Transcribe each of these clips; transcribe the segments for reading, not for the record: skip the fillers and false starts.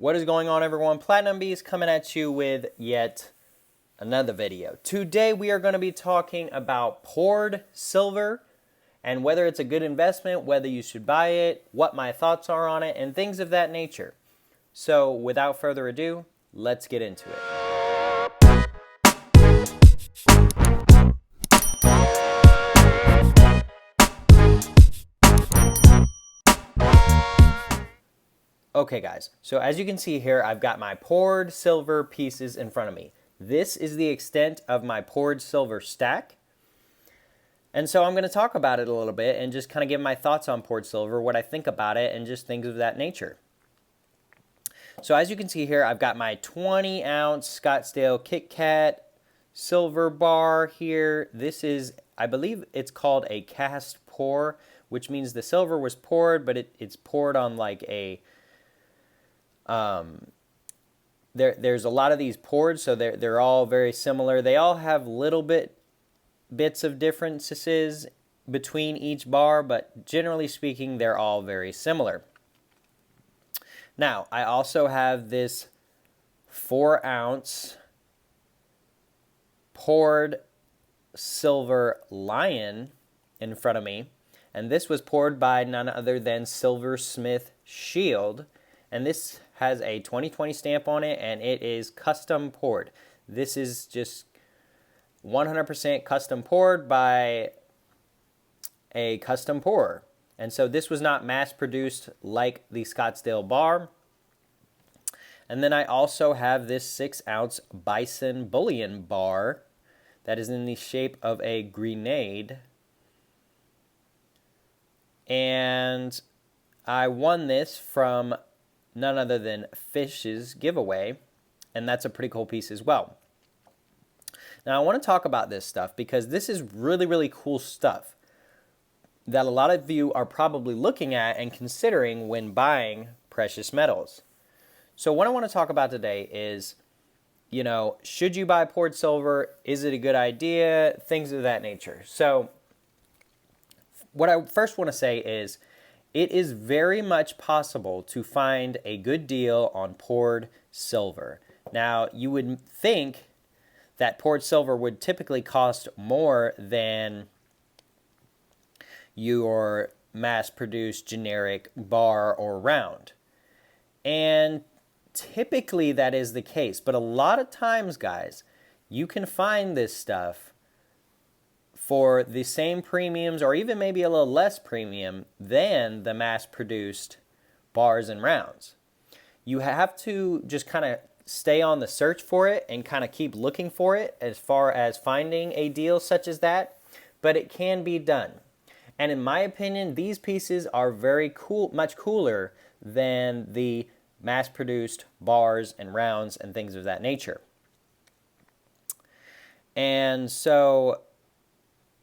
What is going on, everyone? Platinum Beast coming at you with yet another video. Today we are going to be talking about poured silver and whether it's a good investment, whether you should buy it, what my thoughts are on it, and things of that nature. So without further ado, let's get into it. Okay guys, so as you can see here, I've got my poured silver pieces in front of me. This is the extent of my poured silver stack. And so I'm going to talk about it a little bit and just kind of give my thoughts on poured silver, what I think about it, and just things of that nature. So as you can see here, I've got my 20-ounce Scottsdale Kit Kat silver bar here. This is, I believe it's called a cast pour, which means the silver was poured, but it's poured on like a... There's a lot of these poured, so they're all very similar. They all have little bits of differences between each bar, but generally speaking, they're all very similar. Now, I also have this 4-ounce poured silver lion in front of me, and this was poured by none other than Silversmith Shield, and this has a 2020 stamp on it, and it is custom poured. This is just 100% custom poured by a custom pourer. And so this was not mass produced like the Scottsdale bar. And then I also have this 6-ounce Bison Bullion bar that is in the shape of a grenade. And I won this from none other than Fish's giveaway, and that's a pretty cool piece as well. Now I want to talk about this stuff because this is really, really cool stuff that a lot of you are probably looking at and considering when buying precious metals. So what I want to talk about today is, you know, should you buy poured silver? Is it a good idea? Things of that nature. So what I first want to say is, it is very much possible to find a good deal on poured silver. Now, you would think that poured silver would typically cost more than your mass-produced generic bar or round. And typically that is the case. But a lot of times, guys, you can find this stuff for the same premiums or even maybe a little less premium than the mass-produced bars and rounds. You have to just kind of stay on the search for it and kind of keep looking for it as far as finding a deal such as that, but it can be done. And in my opinion, these pieces are very cool, much cooler than the mass-produced bars and rounds and things of that nature. And so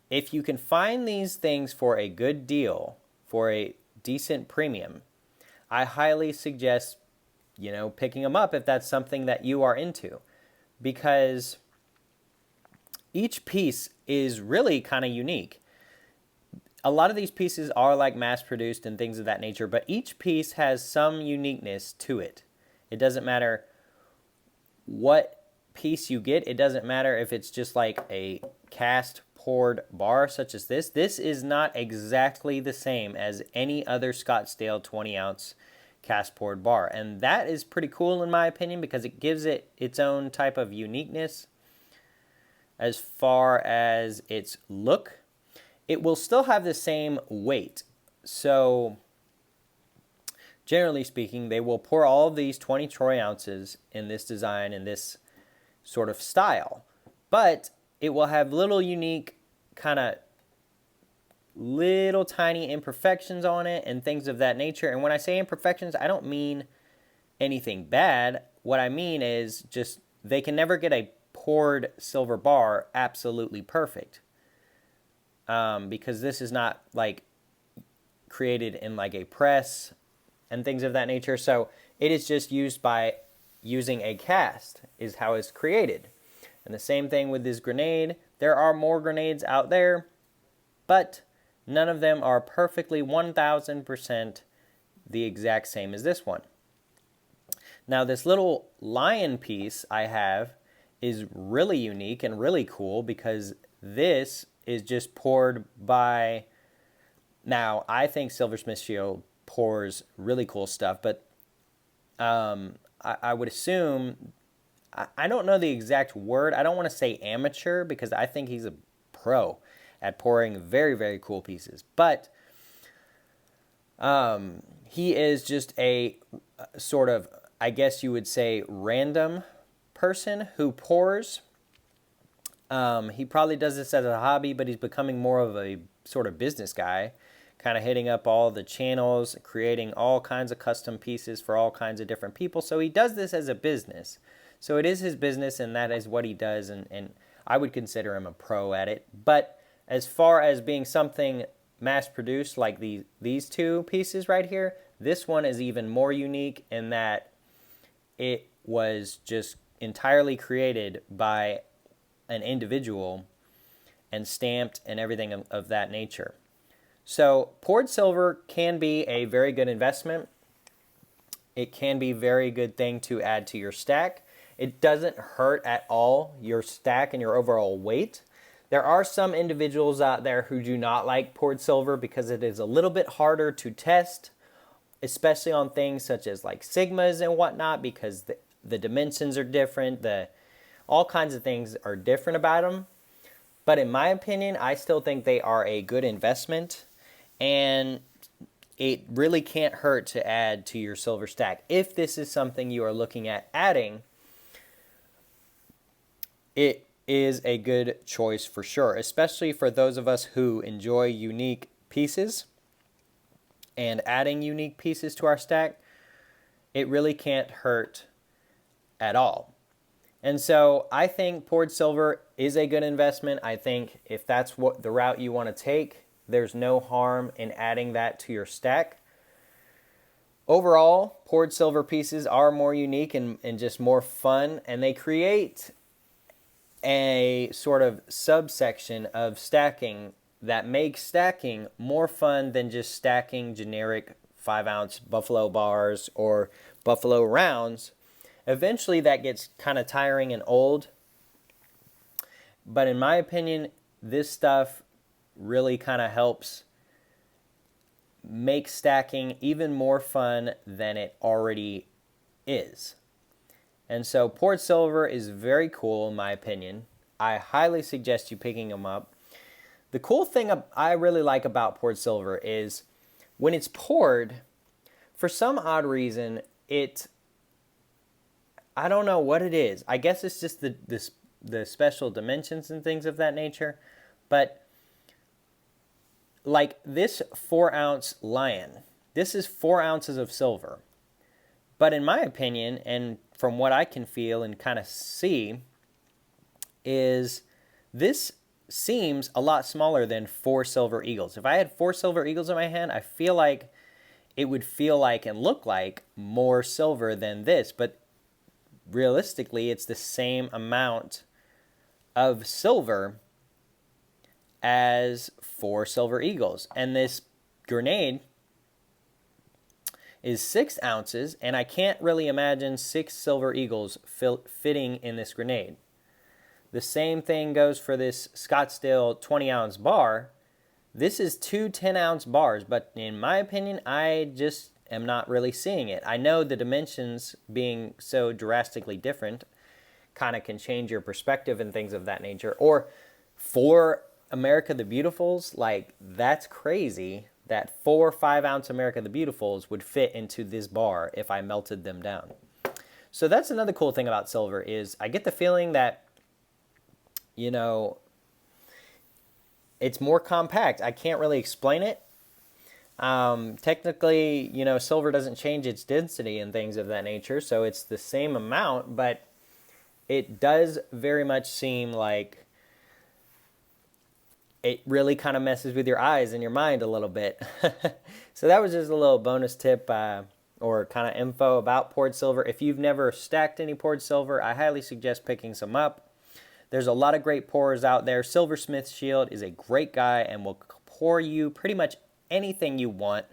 if you can find these things for a good deal, for a decent premium, I highly suggest, you know, picking them up if that's something that you are into. Because each piece is really kind of unique. A lot of these pieces are like mass-produced and things of that nature, but each piece has some uniqueness to it. It doesn't matter what piece you get. It doesn't matter if it's just like a cast poured bar such as this. This is not exactly the same as any other Scottsdale 20-ounce cast poured bar. And that is pretty cool in my opinion because it gives it its own type of uniqueness as far as its look. It will still have the same weight. So generally speaking, they will pour all of these 20 troy ounces in this design, in this sort of style. But it will have little unique kind of little tiny imperfections on it and things of that nature. And when I say imperfections, I don't mean anything bad. What I mean is just they can never get a poured silver bar absolutely perfect. Because this is not like created in like a press and things of that nature. So it is just used by using a cast is how it's created. And the same thing with this grenade. There are more grenades out there, but none of them are perfectly 1000% the exact same as this one. Now this little lion piece I have is really unique and really cool because this is just poured by, now I think Silversmith Shield pours really cool stuff, but I would assume, I don't know the exact word. I don't want to say amateur because I think he's a pro at pouring very, very cool pieces. But he is just a sort of, I guess you would say, random person who pours. He probably does this as a hobby, but he's becoming more of a sort of business guy, kind of hitting up all the channels, creating all kinds of custom pieces for all kinds of different people. So he does this as a business. So it is his business, and that is what he does, and I would consider him a pro at it. But as far as being something mass-produced like these two pieces right here, this one is even more unique in that it was just entirely created by an individual and stamped and everything of that nature. So poured silver can be a very good investment. It can be a very good thing to add to your stack. It doesn't hurt at all your stack and your overall weight. There are some individuals out there who do not like poured silver because it is a little bit harder to test, especially on things such as like sigmas and whatnot, because the dimensions are different, all kinds of things are different about them. But in my opinion, I still think they are a good investment, and it really can't hurt to add to your silver stack. If this is something you are looking at adding, it is a good choice for sure, especially for those of us who enjoy unique pieces and adding unique pieces to our stack. It really can't hurt at all. And so I think poured silver is a good investment. I think if that's what the route you want to take, there's no harm in adding that to your stack. Overall, poured silver pieces are more unique and just more fun, and they create a sort of subsection of stacking that makes stacking more fun than just stacking generic 5-ounce buffalo bars or buffalo rounds. Eventually that gets kind of tiring and old, but in my opinion, this stuff really kind of helps make stacking even more fun than it already is. And so poured silver is very cool in my opinion. I highly suggest you picking them up. The cool thing I really like about poured silver is when it's poured, for some odd reason, I don't know what it is. I guess it's just the special dimensions and things of that nature. But like this 4-ounce lion, this is 4 ounces of silver. But in my opinion, and from what I can feel and kind of see, is this seems a lot smaller than 4 silver eagles. If I had 4 silver eagles in my hand, I feel like it would feel like and look like more silver than this. But realistically, it's the same amount of silver as 4 silver eagles. And this grenade is 6 ounces, and I can't really imagine 6 silver eagles fitting in this grenade. The same thing goes for this Scottsdale 20-ounce bar. This is 2 10-ounce bars, but in my opinion, I just am not really seeing it. I know the dimensions being so drastically different kind of can change your perspective and things of that nature. Or for America the Beautifuls, like that's crazy that 4 5-ounce America the Beautifuls would fit into this bar if I melted them down. So that's another cool thing about silver is I get the feeling that, you know, it's more compact. I can't really explain it. Technically, you know, silver doesn't change its density and things of that nature, so it's the same amount, but it does very much seem like it really kind of messes with your eyes and your mind a little bit. So that was just a little bonus tip or kind of info about poured silver. If you've never stacked any poured silver, I highly suggest picking some up. There's a lot of great pourers out there. Silversmith Shield is a great guy and will pour you pretty much anything you want.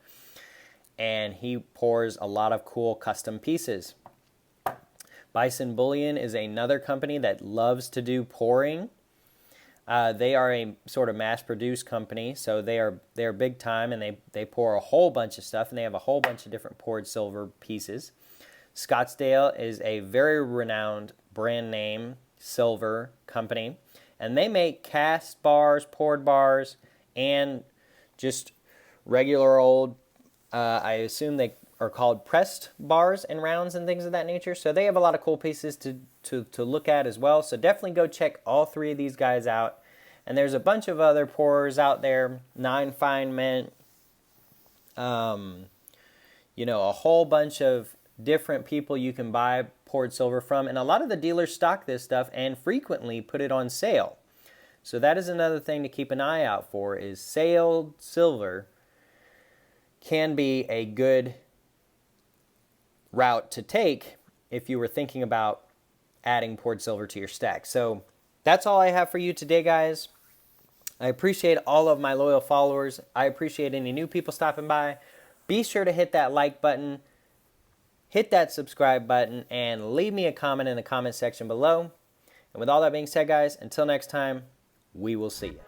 And he pours a lot of cool custom pieces. Bison Bullion is another company that loves to do pouring. They are a sort of mass-produced company, so they're big time, and they pour a whole bunch of stuff, and they have a whole bunch of different poured silver pieces. Scottsdale is a very renowned brand name silver company, and they make cast bars, poured bars, and just regular old, I assume they are called pressed bars and rounds and things of that nature. So they have a lot of cool pieces to look at as well. So definitely go check all three of these guys out. And there's a bunch of other pourers out there, Nine Fine Mint, you know, a whole bunch of different people you can buy poured silver from. And a lot of the dealers stock this stuff and frequently put it on sale. So that is another thing to keep an eye out for, is sale silver can be a good route to take if you were thinking about adding poured silver to your stack. So that's all I have for you today, guys. I appreciate all of my loyal followers. I appreciate any new people stopping by. Be sure to hit that like button, hit that subscribe button, and leave me a comment in the comment section below. And with all that being said, guys, until next time, we will see you.